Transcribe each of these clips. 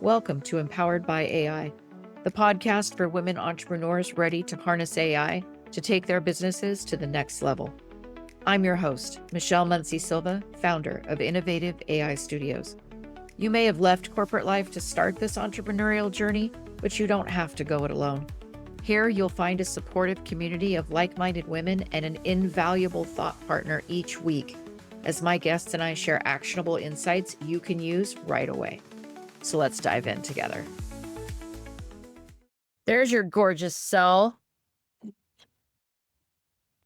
Welcome to Empowered by AI, the podcast for women entrepreneurs ready to harness AI to take their businesses to the next level. I'm your host, Michelle Muncie Silva, founder of Innovative AI Studios. You may have left corporate life to start this entrepreneurial journey, but you don't have to go it alone. Here, you'll find a supportive community of like-minded women and an invaluable thought partner each week, as my guests and I share actionable insights you can use right away. So let's dive in together. There's your gorgeous self.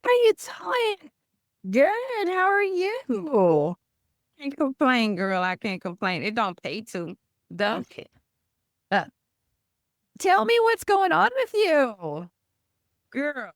How you doing? Good. How are you? Can't complain, girl. I can't complain. It don't pay to. Okay. Tell me what's going on with you. Girl,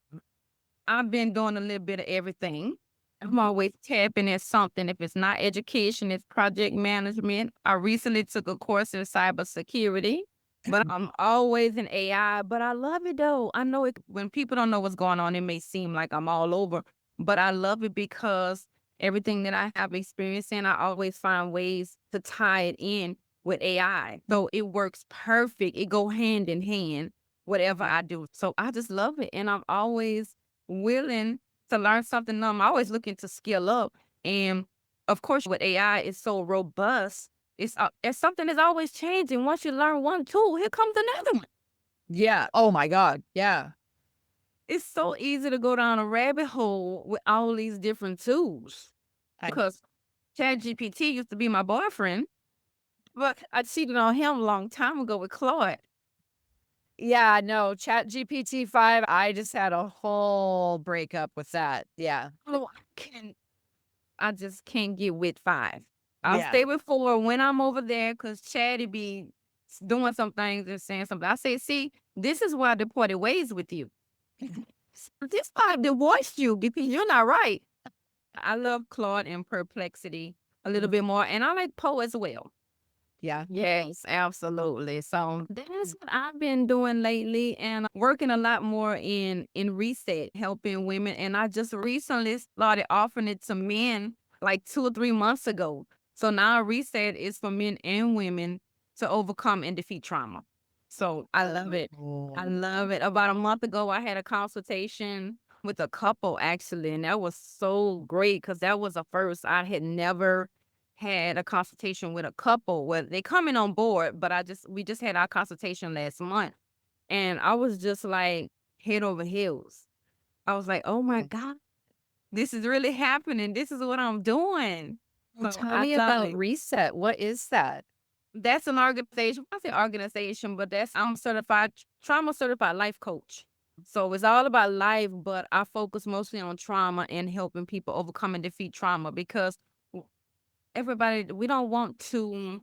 I've been doing a little bit of everything. I'm always tapping at something. If it's not education, it's project management. I recently took a course in cybersecurity, but I'm always in AI. But I love it though. I know it when people don't know what's going on, it may seem like I'm all over, but I love it because everything that I have experience in, I always find ways to tie it in with AI. So it works perfect. It go hand in hand, whatever I do. So I just love it. And I'm always willing to learn something new. I'm always looking to skill up. And of course, with AI, it's so robust. It's something that's always changing. Once you learn one tool, here comes another one. Yeah. Oh my God. Yeah. It's so easy to go down a rabbit hole with all these different tools. Because ChatGPT used to be my boyfriend, but I cheated on him a long time ago with Claude. Yeah, no, ChatGPT 5, I just had a whole breakup with that. Yeah. Oh, I just can't get with 5. I'll Yeah. stay with 4 when I'm over there because Chatty be doing some things and saying something. I say, see, this is why I departed ways with you. This why I divorced you because you're not right. I love Claude and Perplexity a little bit more, and I like Poe as well. Yeah. Yes, absolutely. So that's what I've been doing lately, and working a lot more in reset, helping women. And I just recently started offering it to men like 2 or 3 months ago. So now reset is for men and women to overcome and defeat trauma. So I love it. I love it. About a month ago, I had a consultation with a couple actually, and that was so great because that was a first. I had never had a consultation with a couple. Well, they coming on board, but we just had our consultation last month, and I was just like head over heels. I was like, oh my God, this is really happening. This is what I'm doing. Well, So tell I me love about it. Reset. What is that? That's an organization. I say organization, but I'm certified trauma certified life coach. So it's all about life, but I focus mostly on trauma and helping people overcome and defeat trauma because everybody, we don't want to,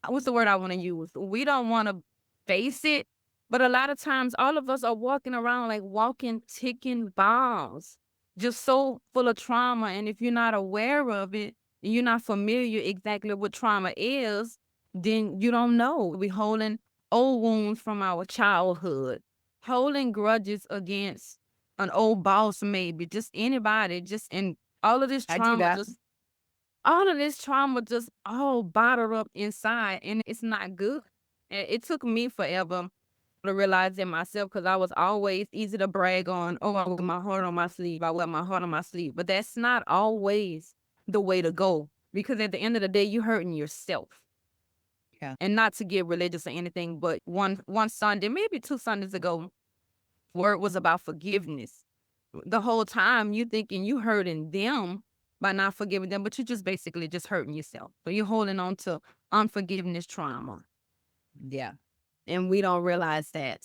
what's the word I want to use? We don't want to face it, but a lot of times all of us are walking around like walking ticking bombs, just so full of trauma. And if you're not aware of it, you're not familiar exactly what trauma is, then you don't know. We're holding old wounds from our childhood, holding grudges against an old boss, maybe just anybody, just in all of this I do trauma, that. just all of this trauma just all bottled up inside, and it's not good. And it took me forever to realize it myself because I was always easy to brag on. Oh, I wear my heart on my sleeve. I wear my heart on my sleeve. But that's not always the way to go because at the end of the day, you're hurting yourself. Yeah. And not to get religious or anything, but one Sunday, maybe 2 Sundays ago, word was about forgiveness. The whole time you thinking you hurting them by not forgiving them, but you're just basically just hurting yourself. So you're holding on to unforgiveness trauma. Yeah. And we don't realize that.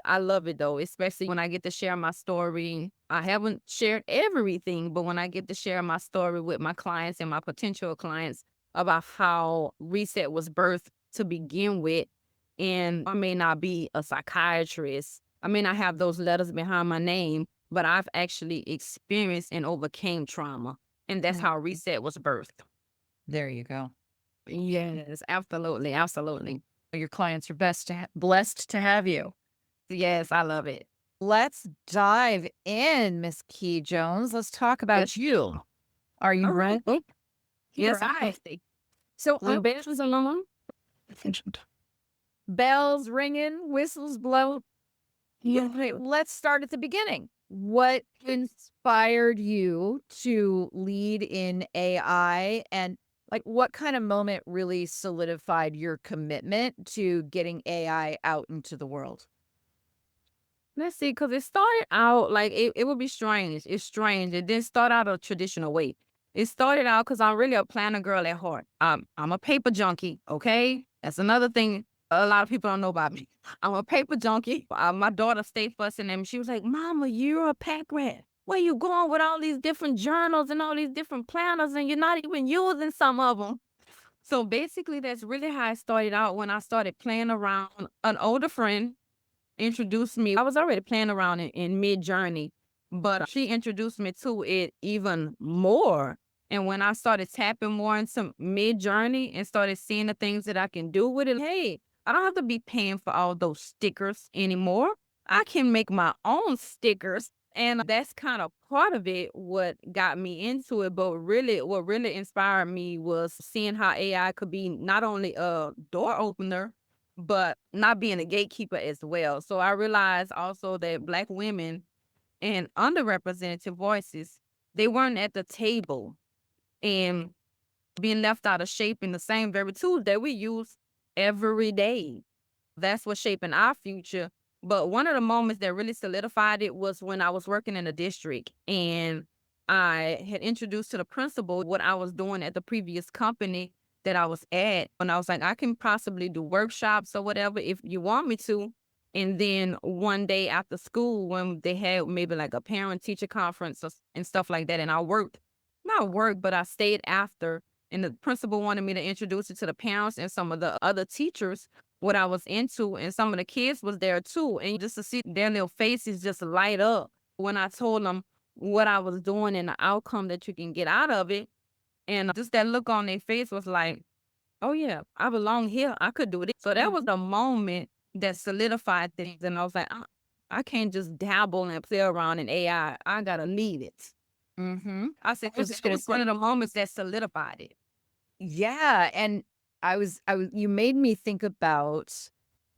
I love it though, especially when I get to share my story. I haven't shared everything, but when I get to share my story with my clients and my potential clients about how reset was birthed to begin with. And I may not be a psychiatrist. I may not have those letters behind my name, but I've actually experienced and overcame trauma. And that's how reset was birthed. There you go. Yes, absolutely. Absolutely. Your clients are blessed to have you. Yes, I love it. Let's dive in, Miss Kee Jones. Let's talk about you. Are you All right. ready? Yes, Right. I see. So When Bears was alone, Bells ringing, whistles blow. Okay, let's start at the beginning. What inspired you to lead in AI, and like what kind of moment really solidified your commitment to getting AI out into the world? Let's see, because it started out like it would be strange. It's strange. It didn't start out a traditional way. It started out because I'm really a planner girl at heart. I'm a paper junkie, okay? That's another thing a lot of people don't know about me. I'm a paper junkie. My daughter stayed fussing at me. She was like, Mama, you're a pack rat. Where you going with all these different journals and all these different planners and you're not even using some of them? So basically, that's really how it started out when I started playing around. An older friend introduced me. I was already playing around in Mid Journey, but she introduced me to it even more. And when I started tapping more into Mid Journey and started seeing the things that I can do with it, hey, I don't have to be paying for all those stickers anymore. I can make my own stickers. And that's kind of part of it, what got me into it. But really, what really inspired me was seeing how AI could be not only a door opener, but not being a gatekeeper as well. So I realized also that Black women and underrepresented voices, they weren't at the table and being left out of shaping the same very tools that we use every day. That's what's shaping our future. But one of the moments that really solidified it was when I was working in a district and I had introduced to the principal what I was doing at the previous company that I was at. And I was like, I can possibly do workshops or whatever if you want me to. And then one day after school, when they had maybe like a parent teacher conference and stuff like that, and I not worked, but I stayed after. And the principal wanted me to introduce it to the parents and some of the other teachers what I was into, and some of the kids was there too. And just to see their little faces just light up when I told them what I was doing and the outcome that you can get out of it. And just that look on their face was like, oh yeah, I belong here. I could do this. So that was the moment that solidified things. And I was like, I can't just dabble and play around in AI. I gotta lead it. Mm-hmm. I said, I was just gonna was one of the moments that solidified it. Yeah, and I was you made me think about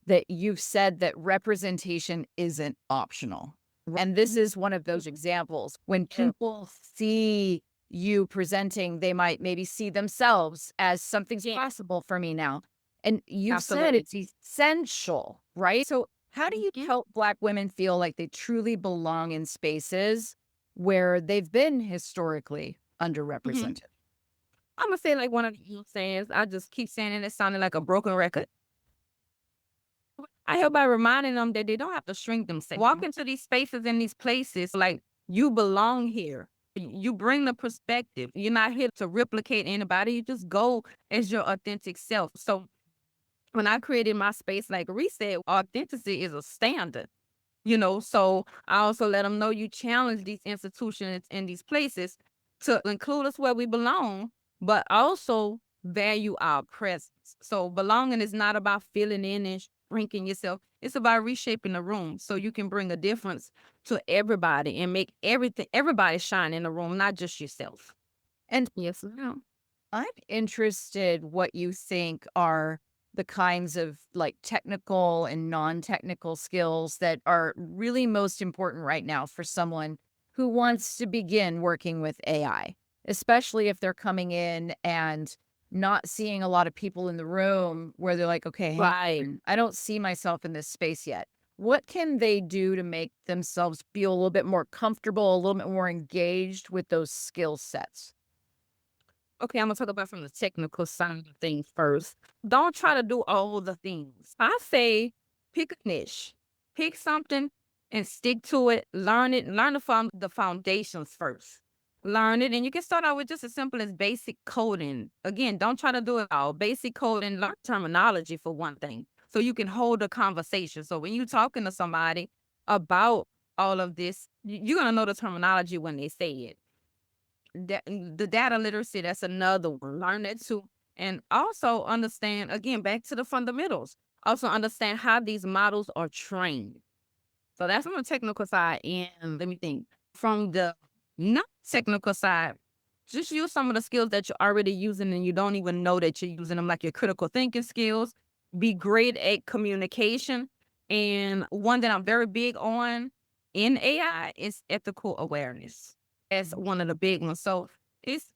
that you've said that representation isn't optional. And this is one of those examples. When people see you presenting, they might maybe see themselves as something's possible for me now. And you've said Absolutely. it's essential, right? So how do you help Black women feel like they truly belong in spaces where they've been historically underrepresented? I'm gonna say like one of the sayings. I just keep saying it. It sounded like a broken record. I help by reminding them that they don't have to shrink themselves. Walk into these spaces and these places like you belong here. You bring the perspective. You're not here to replicate anybody. You just go as your authentic self. So when I created my space, like Reset, authenticity is a standard. So I also let them know you challenge these institutions and these places to include us where we belong, but also value our presence. So belonging is not about filling in and shrinking yourself. It's about reshaping the room so you can bring a difference to everybody and make everybody shine in the room, not just yourself. And Yes, ma'am. I'm interested what you think are the kinds of like technical and non-technical skills that are really most important right now for someone who wants to begin working with AI, especially if they're coming in and not seeing a lot of people in the room where they're like, okay, Right. I don't see myself in this space yet. What can they do to make themselves feel a little bit more comfortable, a little bit more engaged with those skill sets? Okay, I'm gonna talk about from the technical side of things first. Don't try to do all the things. I say pick a niche, pick something and stick to it. Learn it. Learn the foundations first. Learn it, and you can start out with just as simple as basic coding. Again, don't try to do it all. Basic coding, learn terminology for one thing, so you can hold a conversation. So when you're talking to somebody about all of this, you're gonna know the terminology when they say it. The data literacy, that's another one. Learn that too. And also understand, again, back to the fundamentals. Also understand how these models are trained. So that's from the technical side. And let me think. From the not technical side, Just use some of the skills that you're already using and you don't even know that you're using them, like your critical thinking skills. Be great at communication. And one that I'm very big on in AI is ethical awareness. That's one of the big ones. So it's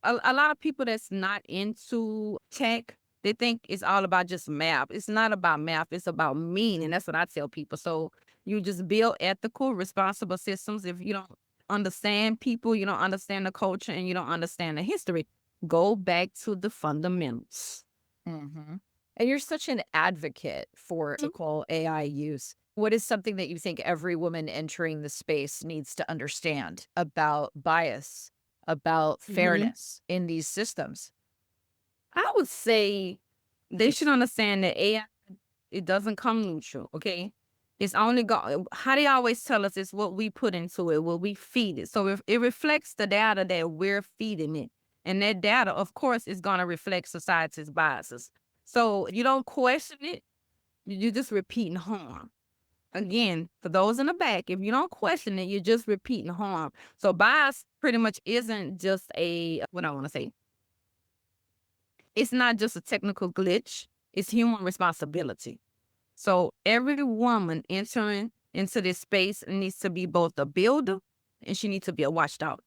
a lot of people that's not into tech, they think it's all about just math. It's not about math, it's about meaning. That's what I tell people. So you just build ethical, responsible systems. If you don't understand people, you don't understand the culture, and you don't understand the history, go back to the fundamentals. Mm-hmm. And you're such an advocate for ethical AI use. What is something that you think every woman entering the space needs to understand about bias, about fairness in these systems? I would say they should understand that AI, it doesn't come neutral, okay? It's only how they always tell us, it's what we put into it, what we feed it. So if it reflects the data that we're feeding it, and that data, of course, is going to reflect society's biases. So you don't question it, you're just repeating harm. Again, for those in the back, if you don't question it, you're just repeating harm. So bias pretty much isn't just what I want to say, it's not just a technical glitch, it's human responsibility. So every woman entering into this space needs to be both a builder and she needs to be a watchdog.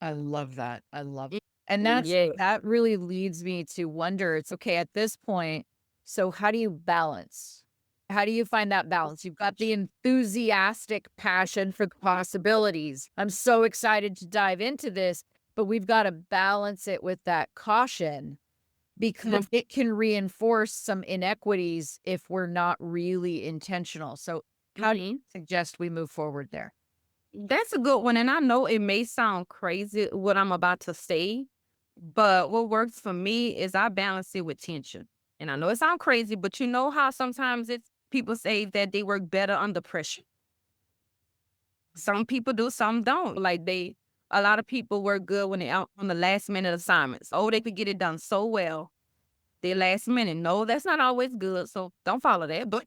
I love that. I love it. Mm, And yeah. that really leads me to wonder, it's okay at this point. So how do you balance? How do you find that balance? You've got the enthusiastic passion for the possibilities. I'm so excited to dive into this, but we've got to balance it with that caution because it can reinforce some inequities if we're not really intentional. So how do you suggest we move forward there? That's a good one. And I know it may sound crazy what I'm about to say, but what works for me is I balance it with tension. And I know it sounds crazy, but you know how sometimes people say that they work better under pressure. Some people do, some don't. Like a lot of people work good when they're out on the last minute assignments. Oh, they could get it done so well. They last minute. No, that's not always good. So don't follow that. But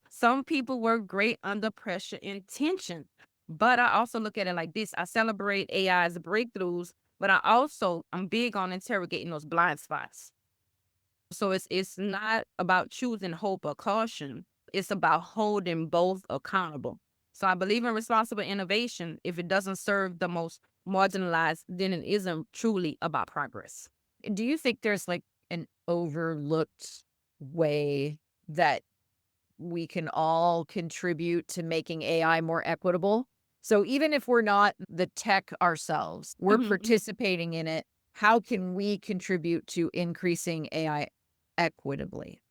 some people work great under pressure and tension. But I also look at it like this. I celebrate AI's breakthroughs, but I'm big on interrogating those blind spots. So it's not about choosing hope or caution. It's about holding both accountable. So I believe in responsible innovation. If it doesn't serve the most marginalized, then it isn't truly about progress. Do you think there's like an overlooked way that we can all contribute to making AI more equitable? So even if we're not the tech ourselves, we're participating in it. How can we contribute to increasing AI equitably?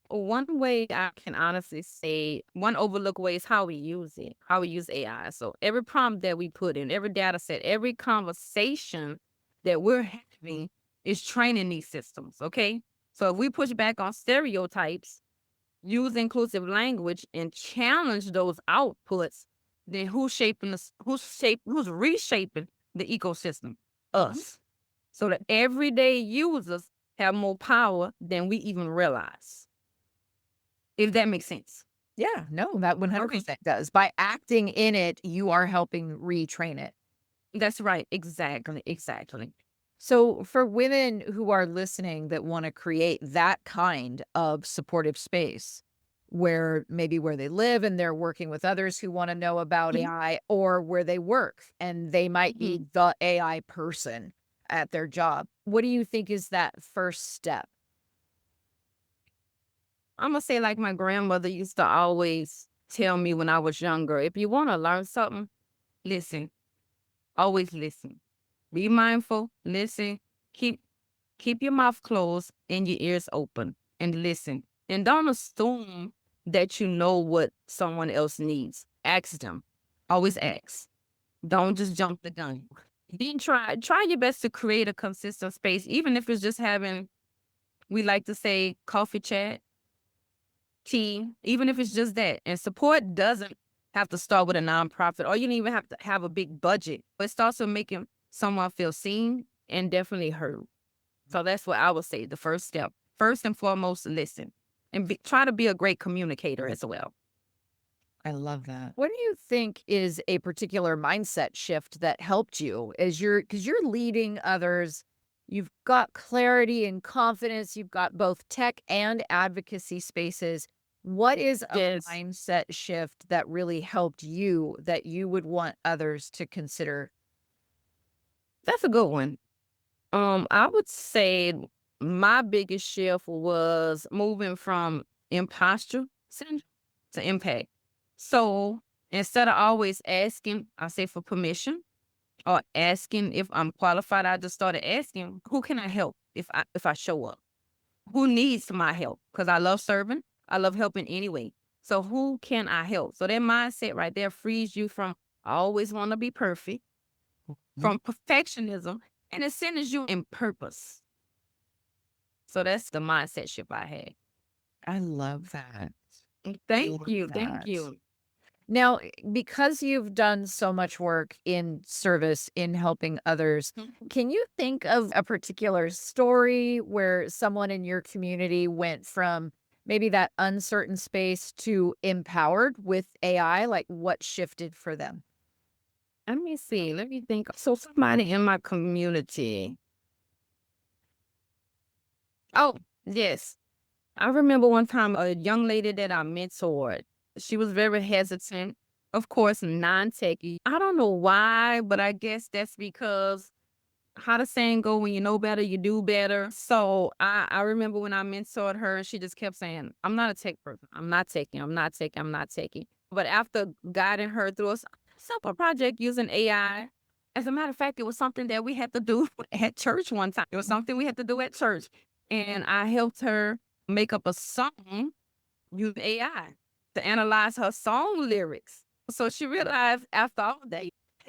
One way I can honestly say, one overlooked way is how we use it, how we use AI. So every prompt that we put in, every data set, every conversation that we're having is training these systems, okay? So if we push back on stereotypes, use inclusive language, and challenge those outputs, then who's reshaping the ecosystem? Us. So the everyday users have more power than we even realize. If that makes sense. Yeah, no, that 100% does. By acting in it, you are helping retrain it. That's right. Exactly. So for women who are listening that want to create that kind of supportive space where they live and they're working with others who want to know about AI, or where they work and they might be the AI person at their job, what do you think is that first step? I'm gonna say, like my grandmother used to always tell me when I was younger, if you want to learn something, listen. Always listen. Be mindful, listen, keep your mouth closed and your ears open and listen. And don't assume that you know what someone else needs. Ask them. Always ask. Don't just jump the gun. Then try your best to create a consistent space, even if it's just having, we like to say, coffee chat, tea, even if it's just that. And support doesn't have to start with a nonprofit, or you don't even have to have a big budget. It starts with making someone feel seen and definitely heard. So that's what I would say, the first step. First and foremost, listen. And try to be a great communicator as well. I love that. What do you think is a particular mindset shift that helped you as because you're leading others? You've got clarity and confidence. You've got both tech and advocacy spaces. What is a Yes, mindset shift that really helped you that you would want others to consider? that's a good one. I would say my biggest shift was moving from imposter syndrome to impact. So instead of always asking, I say for permission or asking if I'm qualified, I just started asking, who can I help if I show up? Who needs my help? Because I love serving. I love helping anyway. So who can I help? So that mindset right there frees you from I always want to be perfect, from perfectionism, and it centers you in purpose. So that's the mindset shift I had. I love that. Thank Love you. Thank that. you. Now, because you've done so much work in service, in helping others, can you think of a particular story where someone in your community went from maybe that uncertain space to empowered with AI? Like what shifted for them? Let me see. Let me think. So somebody in my community. Oh, yes. I remember one time a young lady that I mentored. She was very hesitant. Of course, non-techie. I don't know why, but I guess that's because how the saying go, when you know better, you do better. So I remember when I mentored her and she just kept saying, I'm not a tech person. I'm not techie. I'm not techie. I'm not techie. But after guiding her through a simple project using AI, as a matter of fact, it was something that we had to do at church one time. It was something we had to do at church. And I helped her make up a song using AI to analyze her song lyrics. So she realized after all that,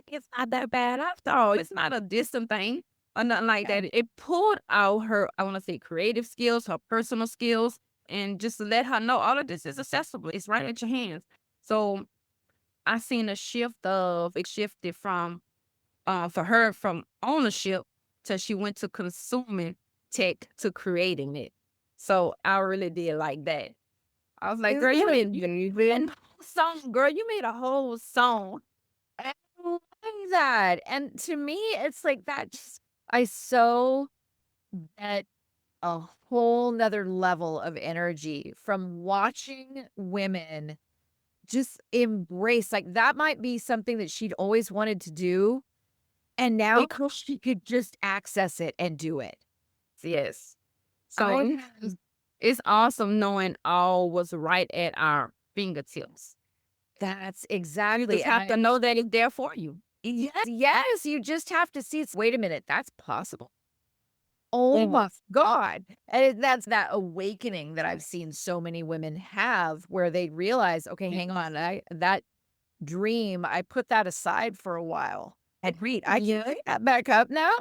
it's not that bad after all. It's not a distant thing or nothing like that. It pulled out her, I want to say, creative skills, her personal skills, and just to let her know all of this is accessible. It's right at your hands. So I seen a shift of it shifted from for her from ownership till she went to consuming tech to creating it. So I really did like that. I was like, girl, you made a whole song, girl. You made a whole song. I love that. And to me, it's like that just, I so get a whole nother level of energy from watching women just embrace, like, that might be something that she'd always wanted to do, and now she could just access it and do it. Yes. So I it's awesome knowing all was right at our fingertips. That's You exactly, just and have to know that it's there for you. yes, you just have to see it's, "Wait a minute, that's possible. Oh my god." And that's that awakening that I've seen so many women have where they realize, "Okay, hang on, that dream, I put that aside for a while. Agreed. I can pick that back up now."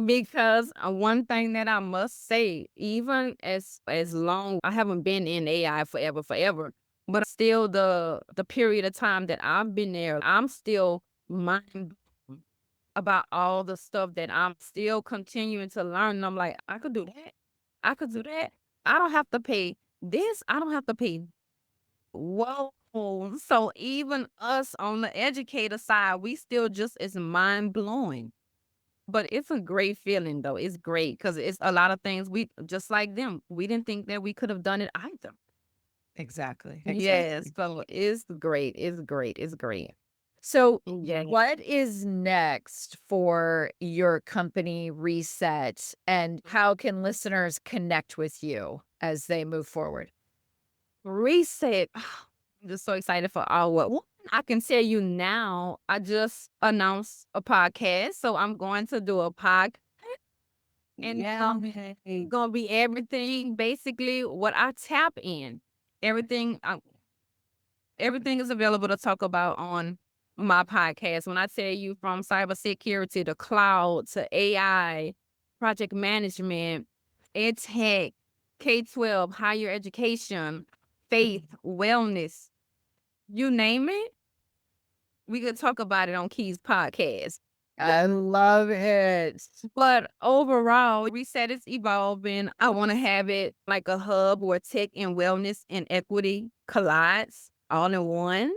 Because one thing that I must say, even as long I haven't been in AI forever, but still the period of time that I've been there, I'm still mind blown about all the stuff that I'm still continuing to learn. And I'm like, I could do that. I could do that. I don't have to pay this. I don't have to pay. Whoa. So even us on the educator side, we still just as mind blowing. But it's a great feeling though. It's great because it's a lot of things we just like them. We didn't think that we could have done it either. Exactly. Yes, so it's great. It's great. It's great. So, Yeah. what is next for your company reset, and how can listeners connect with you as they move forward? Reset. I'm just so excited for our what I can tell you now. I just announced a podcast, so I'm going to do a podcast. And gonna be everything basically what I tap in. Everything everything is available to talk about on my podcast. When I tell you from cybersecurity to cloud to AI, project management, ed tech, K-12, higher education, faith, wellness, you name it, we could talk about it on Kee's podcast. I love it. But overall, Reset is evolving. I want to have it like a hub where tech and wellness and equity collides. all in one,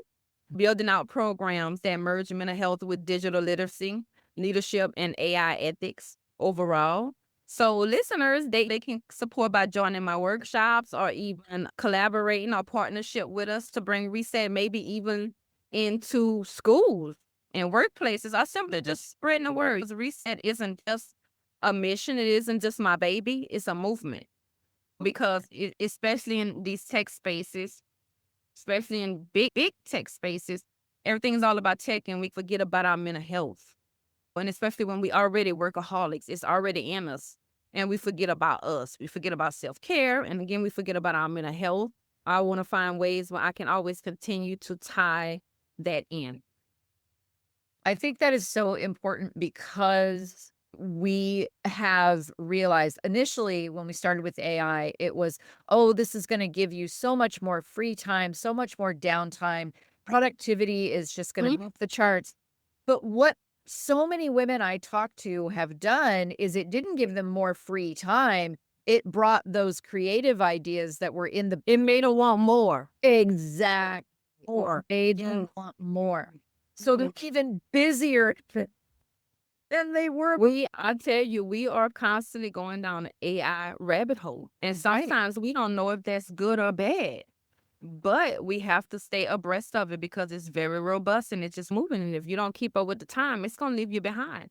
building out programs that merge mental health with digital literacy, leadership, and AI ethics overall. So listeners, they can support by joining my workshops or even collaborating or partnership with us to bring reset, maybe even into schools and workplaces, or simply just spreading the word. 'Cause reset isn't just a mission. It isn't just my baby. It's a movement. Because especially in these tech spaces, especially in big tech spaces, everything's all about tech and we forget about our mental health. And especially when we already workaholics, it's already in us. And we forget about us. We forget about self-care. And again, we forget about our mental health. I want to find ways where I can always continue to tie that in. I think that is so important because we have realized initially when we started with AI, it was, oh, this is going to give you so much more free time, so much more downtime. Productivity is just going to move the charts. But what so many women I talk to have done is it didn't give them more free time. It brought those creative ideas that were in the It made them want more. exact More. made them want more. So they're even busier than they were. I tell you, we are constantly going down an AI rabbit hole. And sometimes we don't know if that's good or bad. But we have to stay abreast of it because it's very robust and it's just moving. And if you don't keep up with the time, it's going to leave you behind.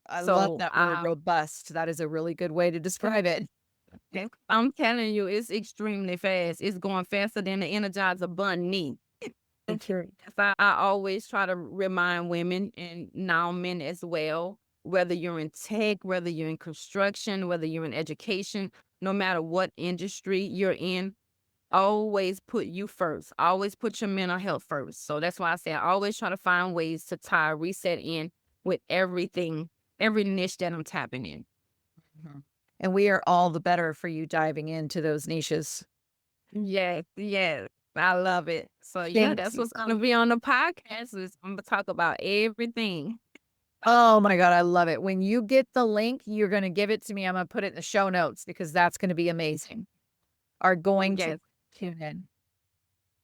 I So, love that word robust. That is a really good way to describe it. I'm telling you, it's extremely fast. It's going faster than the Energizer Bunny. I always try to remind women and now men as well, whether you're in tech, whether you're in construction, whether you're in education, no matter what industry you're in, always put you first. Always put your mental health first. So that's why I say I always try to find ways to tie reset in with everything, every niche that I'm tapping in. And we are all the better for you diving into those niches. Yeah. I love it. So yeah, that's what's going to be on the podcast. I'm going to talk about everything. Oh my God, I love it. When you get the link, you're going to give it to me. I'm going to put it in the show notes because that's going to be amazing. Are going to tune in.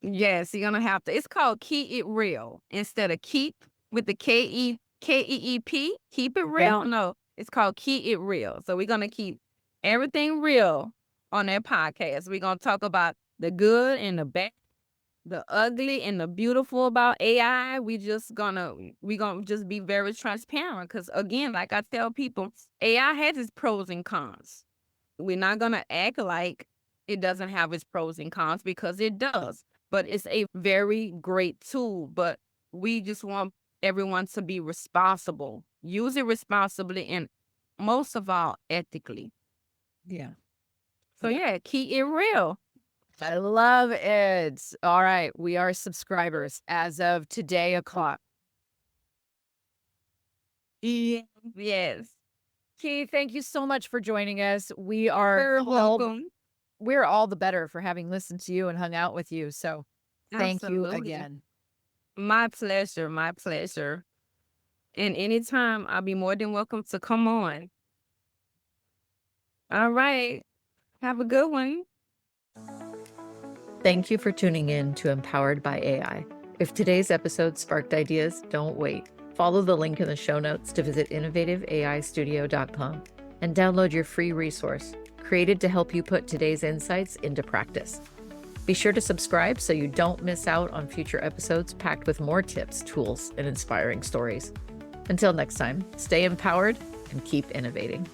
Yes, you're going to have to. It's called Kee It Real instead of keep with the K-E-E-P. Keep it real. No, it's called Kee It Real. So we're going to keep everything real on that podcast. We're going to talk about the good and the bad, the ugly and the beautiful about AI. We're gonna just be very transparent because again, like I tell people, AI has its pros and cons. We're not gonna act like it doesn't have its pros and cons because it does. But it's a very great tool. But we just want everyone to be responsible. Use it responsibly and most of all ethically. Yeah. So yeah, Kee It Real. I love it. All right. We are subscribers as of today o'clock. Yes. Kee, thank you so much for joining us. We are welcome. We're all the better for having listened to you and hung out with you. So thank you again. My pleasure. My pleasure. And anytime I'll be more than welcome to come on. All right. Have a good one. Thank you for tuning in to Empowered by AI. If today's episode sparked ideas, don't wait. Follow the link in the show notes to visit innovativeaistudio.com and download your free resource, created to help you put today's insights into practice. Be sure to subscribe so you don't miss out on future episodes packed with more tips, tools, and inspiring stories. Until next time, stay empowered and keep innovating.